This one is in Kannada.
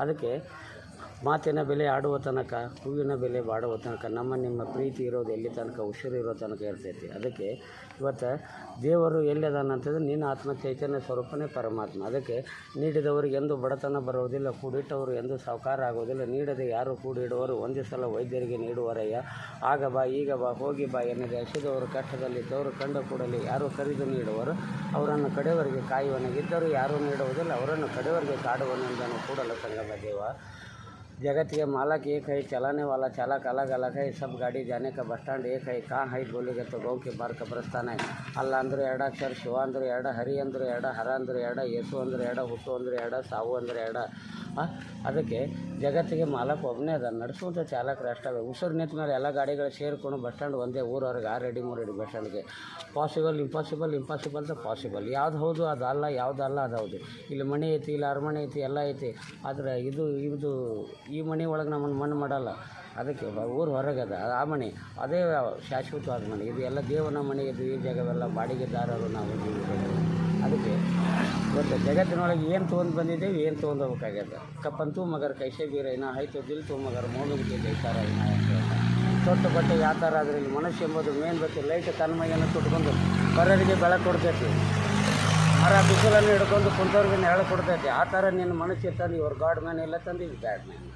ಅದಕ್ಕೆ ಮಾತಿನ ಬೆಲೆ ಆಡುವ ತನಕ, ಹೂವಿನ ಬೆಲೆ ಬಾಡುವ ತನಕ, ನಿಮ್ಮ ಪ್ರೀತಿ ಇರೋದು ಎಲ್ಲಿ ತನಕ, ಉಸಿರಿರೋ ತನಕ ಇರ್ತೈತಿ. ಅದಕ್ಕೆ ಇವತ್ತು ದೇವರು ಎಲ್ಲಿದಾನಂತಂದ್ರೆ ನಿನ್ನ ಆತ್ಮ ಚೈತನ್ಯ ಸ್ವರೂಪನೇ ಪರಮಾತ್ಮ. ಅದಕ್ಕೆ ನೀಡಿದವರಿಗೆ ಎಂದು ಬಡತನ ಬರುವುದಿಲ್ಲ, ಕೂಡಿಟ್ಟವರು ಎಂದು ಸಾವುಕಾರ ಆಗುವುದಿಲ್ಲ. ನೀಡದೆ ಯಾರು ಕೂಡಿಡುವರು, ಒಂದೇ ಸಲ ವೈದ್ಯರಿಗೆ ನೀಡುವರಯ್ಯ. ಆಗ ಬಾ ಈಗ ಬಾ ಹೋಗಿ ಬಾ ಎನ್ನದೆ ಹಸಿದವರು ಕಷ್ಟದಲ್ಲಿದ್ದವರು ಕಂಡ ಕೂಡಲೇ ಯಾರು ಕರೆದು ನೀಡುವರು. ಅವರನ್ನು ಕಡೆಯವರೆಗೆ ಕಾಯುವನಾಗಿದ್ದರು, ಯಾರೂ ನೀಡುವುದಿಲ್ಲ ಅವರನ್ನು ಕಡೆಯವರೆಗೆ ಕಾಡುವನೆಂದನು ಕೂಡಲ ಸಂಗಮ ದೇವ. जगत के मालक एक है, चलाने वाला चालक अलग अलग है. सब गाड़ी जाने का बस स्टैंड एक है. कहाँ है बोलेगे तो गाँव के बाहर कब्रस्तान है. ಅಲ್ಲ ಅಂದರೆ ಎರಡು ಅಕ್ಷರ, ಶಿವ ಅಂದರೆ ಎರಡು, ಹರಿ ಅಂದರೆ ಎರಡು, ಹರ ಅಂದರೆ ಎರಡು, ಯೇಸು ಅಂದರೆ ಎರಡು, ಹುಟ್ಟು ಅಂದರೆ ಎರಡು, ಸಾವು ಅಂದರೆ ಎರಡು. ಅದಕ್ಕೆ ಜಗತ್ತಿಗೆ ಮಾಲಕ್ ಒಬ್ಬನೇ ಅದ, ನಡೆಸುವಂಥ ಚಾಲಕರು ಅಷ್ಟೇ. ಉಸಿರು ನಿಂತ ಮೇಲೆ ಎಲ್ಲ ಗಾಡಿಗಳು ಸೇರಿಕೊಂಡು ಬಸ್ ಸ್ಟ್ಯಾಂಡ್ ಒಂದೇ ಊರವ್ರಿಗೆ 6 ಅಡಿ 3 ಅಡಿ ಬಸ್ ಸ್ಟ್ಯಾಂಡ್ಗೆ. Possible impossible, impossible the possible. ಯಾವ್ದು ಹೌದು ಅದು ಅಲ್ಲ, ಯಾವ್ದು ಅಲ್ಲ ಅದು ಹೌದು. ಇಲ್ಲಿ ಮನೆ ಐತಿ, ಇಲ್ಲಿ ಅರಮನೆ ಐತಿ, ಎಲ್ಲ ಐತಿ. ಆದರೆ ಇದು ಈ ಮನೆ ಒಳಗೆ ನಮ್ಮನ್ನು ಮಣ್ಣು ಮಾಡಲ್ಲ. ಅದಕ್ಕೆ ಊರು ಹೊರಗದ ಆ ಮನೆ ಅದೇ ಶಾಶ್ವತವಾದ ಮನೆ. ಇದು ಎಲ್ಲ ದೇವನ ಮನೆ. ಇದು ಈ ಜಾಗವೆಲ್ಲ ಬಾಡಿಗೆದಾರರು ನಾವು. ಅದಕ್ಕೆ ಇವತ್ತು ಜಗತ್ತಿನೊಳಗೆ ಏನು ತೊಗೊಂಡು ಬಂದಿದ್ದೇವೆ, ಏನು ತೊಗೊಂಡು ಹೋಗ್ಬೇಕಾಗ್ಯದ. ಕಪ್ಪಂತೂ ಮಗರ್ ಕೈಸೆ ಬೀರೈನ ಆಯಿತು, ದಿಲ್ ತೂ ಮಗರ್ ಮೋನುಗೆ ಕೈತಾರ ಇನ್ನ ಅಂತ. ತೊಟ್ಟ ಬಟ್ಟೆ ಯಾವ ಥರ ಆದರೆ ಇಲ್ಲಿ ಮನುಷ್ಯ ಎಂಬುದು ಮೇನ್ ಬೇಕು. ಲೈಟ್ ತನ್ಮೈಯನ್ನು ತೊಟ್ಕೊಂಡು ಹೊರರಿಗೆ ಬೆಳಕು ಕೊಡ್ತೈತಿ, ಮರ ಬಿಸಿಲನ್ನು ಹಿಡ್ಕೊಂಡು ಕುಂತವ್ರಿಗೆ ನೆರಳು ಕೊಡ್ತೈತಿ. ಆ ಥರ ನಿನ್ನ ಮನುಷ್ಯ ತಂದು ಇವ್ರ ಗಾಡ್ ಮ್ಯಾನ್ ಇಲ್ಲ ತಂದು ಇದು ಬ್ಯಾಡ್ ಮ್ಯಾನ್.